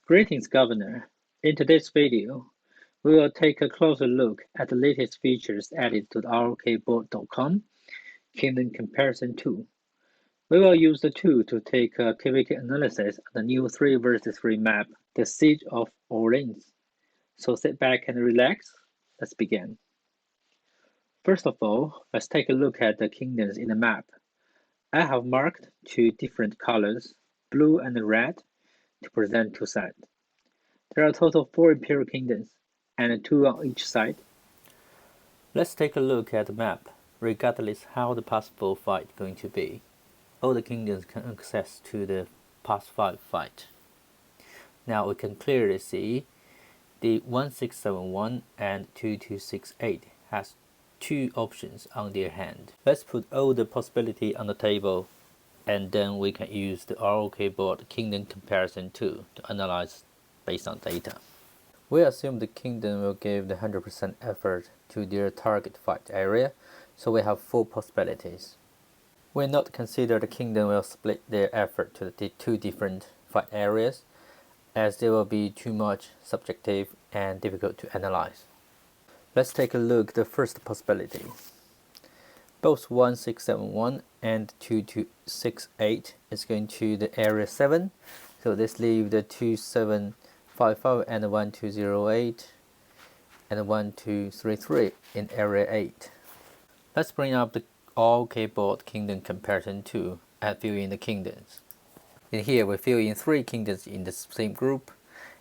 Greetings, Governor. In today's video, we will take a closer look at the latest features added to the ROKBoard.com Kingdom Comparison tool. We will use the tool to take a KvK analysis of the new 3 vs 3 map, the Siege of Orleans. So sit back and relax. Let's begin. First of all, let's take a look at the kingdoms in the map. I have marked 2 different colors, blue and red, to present 2 sides. There are a total of 4 imperial kingdoms, and 2 on each side. Let's take a look at the map, regardless how the possible fight going to be. All the kingdoms can access to the past 5 fight. Now we can clearly see the 1671 and 2268 has 2 options on their hand. Let's put all the possibility on the table, and then we can use the ROKBoard Kingdom Comparison tool to analyze based on data. We assume the kingdom will give the 100% effort to their target fight area, so we have 4 possibilities. We not consider the kingdom will split their effort to the 2 different fight areas, as they will be too much subjective and difficult to analyze. Let's take a look at the first possibility. Both 1671 and 2268 is going to the area 7, so this leaves the 2755 and 1208 and 1233 in area 8. Let's bring up the ROKBoard Kingdom Comparison tool and fill in the kingdoms. In here we fill in 3 kingdoms in the same group,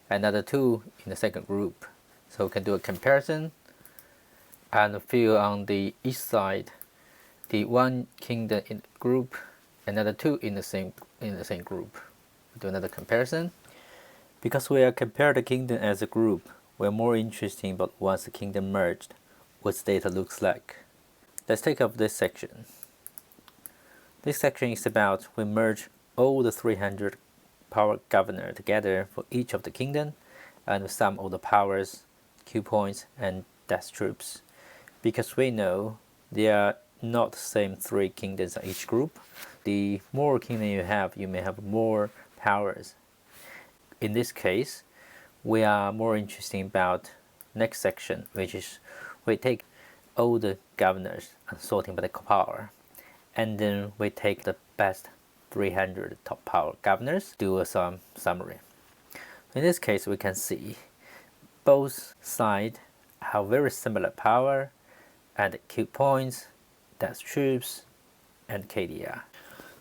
another 2 in the second group. So we can do a comparison and fill on the east side the 1 kingdom in group, another 2 in the same group. We do another comparison. Because we are compare the kingdom as a group, we are more interested about once the kingdom merged, what data looks like. Let's take up this section. This section is about we merge all the 300 power governor together for each of the kingdom and sum all the powers, Q points and death troops. Because we know they are not the same 3 kingdoms in each group. The more kingdom you have, you may have more powers. In this case, we are more interested about next section, which is we take all the governors and sorting by the power, and then we take the best 300 top power governors, do some summary. In this case, we can see both sides have very similar power and Q points, death troops, and KDR.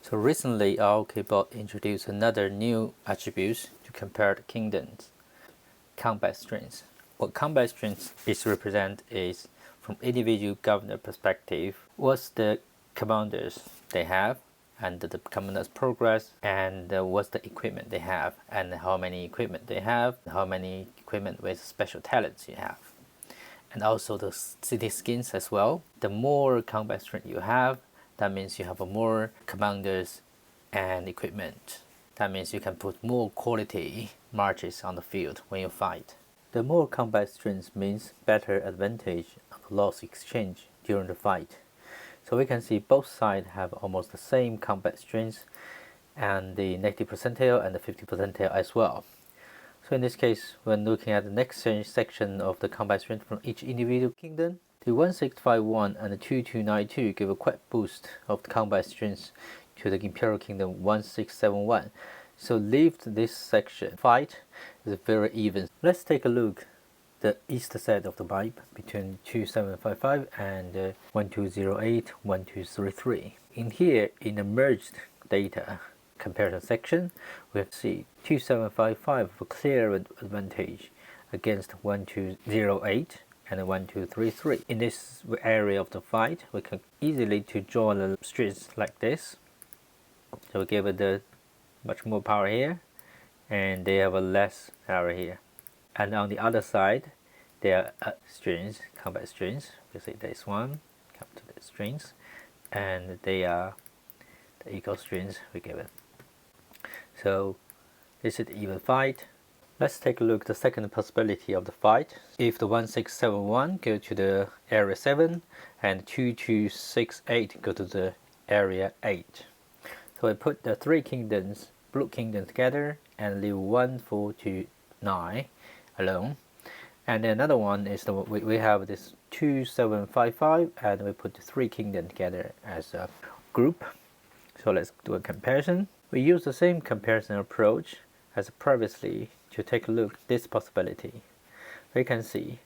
So recently, ROKBoard introduced another new attribute to compare the kingdoms: combat strength. What combat strength is represent is from individual governor perspective, what's the commanders they have, and the commander's progress, and what's the equipment they have, and how many equipment they have, how many equipment with special talents you have, and also the city skins as well. The more combat strength you have, that means you have more commanders and equipment. That means you can put more quality marches on the field when you fight. The more combat strength means better advantage of loss exchange during the fight. So we can see both sides have almost the same combat strength and the negative percentile and the 50 percentile as well. So in this case, when looking at the next section of the combat strength from each individual kingdom, the 1651 and the 2292 give a quite boost of the combat strength to the Imperial Kingdom 1671. So leave this section fight is very even. Let's take a look the east side of the map between 2755 and 1208, 1233. In here, in the merged data comparison section, we see 2755 for clear advantage against 1208 and 1233. In this area of the fight, we can easily to draw the streets like this. So we give it the much more power here, and they have a less power here. And on the other side, there are strings, combat strings. We see this one, come to the strings, and they are the equal strings we give it. So this is the even fight. Let's take a look at the second possibility of the fight. If the 1671 go to the area 7 and 2268 go to the area 8. So I put the 3 kingdoms, blue kingdoms together and leave 1429 alone. And another one is we have this 2755, and we put the 3 kingdoms together as a group. So let's do a comparison. We use the same comparison approach as previously to take a look at this possibility. We can see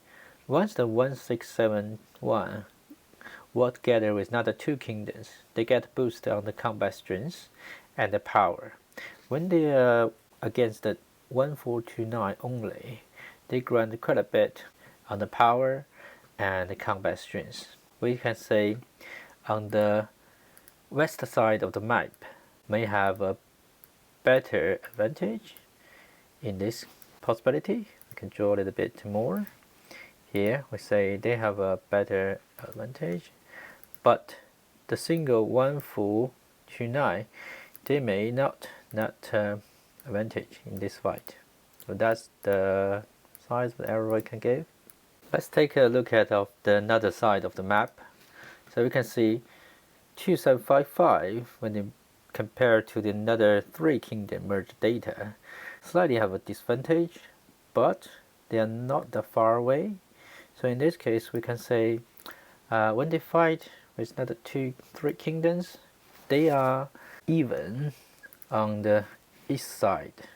once the 1671 work together with another 2 kingdoms, they get boost on the combat strength and the power. When they are against the 1429 only, they grant quite a bit on the power and the combat strength. We can say on the west side of the map may have a better advantage in this possibility. We can draw a little bit more. Here we say they have a better advantage, but the single 1429, they may not advantage in this fight. So that's the size of the arrow I can give. Let's take a look at another side of the map. So we can see 2755 when you compare to the another 3 kingdom merged data slightly have a disadvantage, but they are not that far away. So in this case we can say when they fight with another 3 kingdoms, they are even on the east side.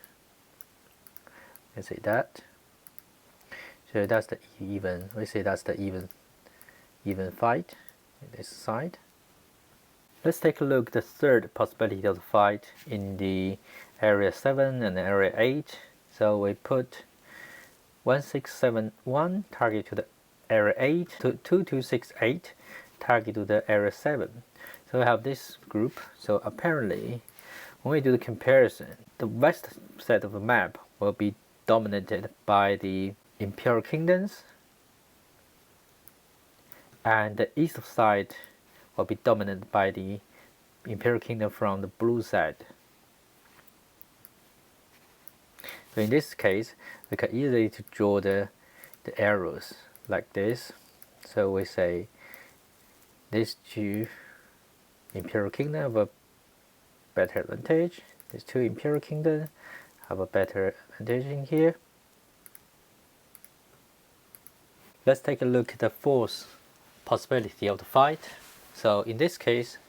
You see that? So that's the even. We say that's the even fight in this side. Let's take a look at the third possibility of the fight in the area 7 and area 8. So we put 1671 target to the area 8 to 2268 target to the area 7. So we have this group. So apparently when we do the comparison, the west side of the map will be dominated by the Imperial Kingdoms, and the east side will be dominated by the Imperial Kingdom from the blue side. So in this case, we can easily draw the arrows like this. So we say these 2 Imperial Kingdom have a better advantage. These 2 Imperial Kingdoms have a better advantage in here. Let's take a look at the fourth possibility of the fight. So in this case,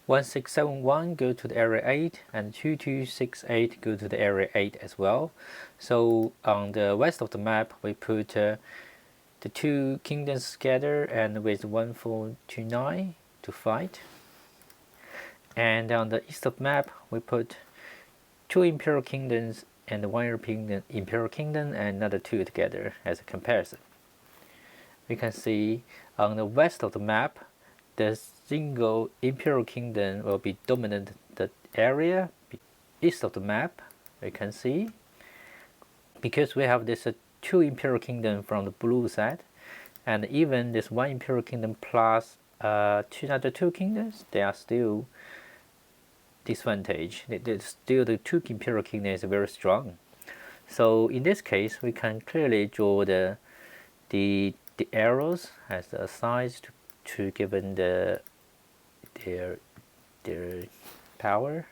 1671 go to the area 8 and 2268 go to the area 8 as well. So on the west of the map we put the 2 kingdoms together and with 1429 to fight. And on the east of the map we put 2 Imperial Kingdoms and 1 Imperial Kingdom and another 2 together as a comparison. We can see on the west of the map, the single Imperial Kingdom will be dominant the area. East of the map, we can see, because we have this 2 Imperial Kingdom from the blue side, and even this 1 Imperial Kingdom plus another 2 kingdoms, they are still disadvantage. Still the 2 Imperial Kingdoms is very strong. So in this case, we can clearly draw the arrows as a size to given their power.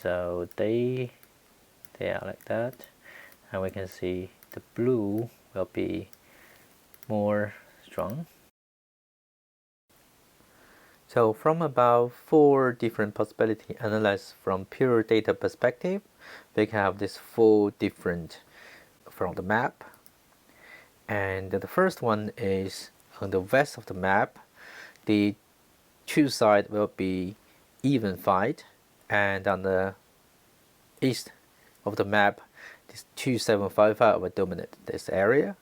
So they are like that, and we can see the blue will be more strong. So from about 4 different possibility analyzed from pure data perspective, we can have this 4 different from the map. And the first one is on the west of the map, the 2 sides will be even fight, and on the east of the map, this 2755 will dominate this area.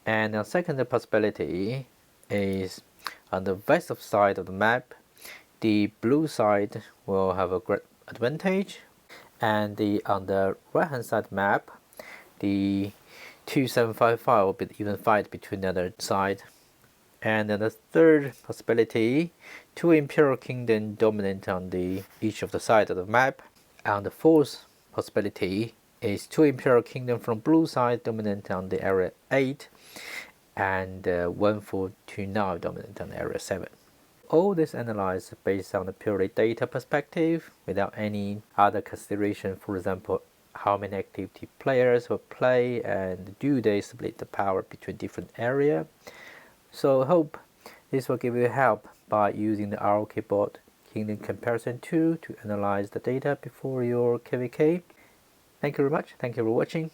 And the second possibility is on the west side of the map, the blue side will have a great advantage, and on the right hand side map, the 2755 will be even fight between the other side. And then the third possibility, 2 Imperial Kingdom dominate on each of the sides of the map. And the fourth possibility is 2 Imperial Kingdom from blue side dominant on the area 8, and 1429 dominant on area 7. all this analyzed based on the purely data perspective without any other consideration, for example, how many activity players will play and do they split the power between different areas. So I hope this will give you help by using the ROKBoard Kingdom Comparison tool to analyze the data before your KvK. Thank you very much. Thank you for watching.